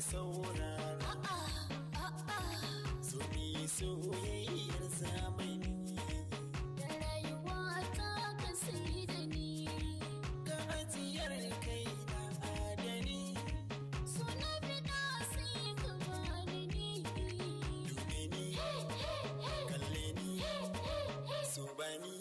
saurara so mi soyayyar zamani da rayuwa ta ka sai da ni ga ajiyar kai na adani so na fida sai ka bani ni dube ni kalle ni so bani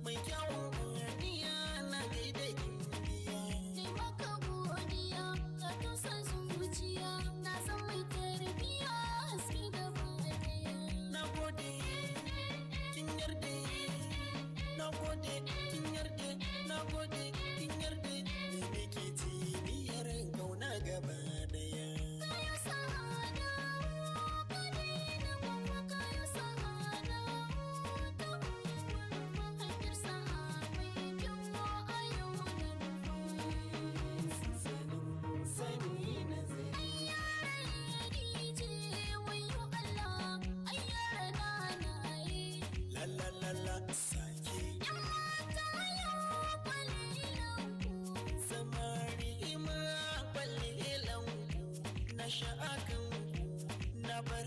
mai kyawun ƙwarniya na gaida indiya ne maka godiya ka tusa zuciya na san mai tarbiya haske gaba daya na gode kin yarda na gode kin yarda na gode kin yarda ne nake tiniyar kauna gaba daya na sha'akan na bar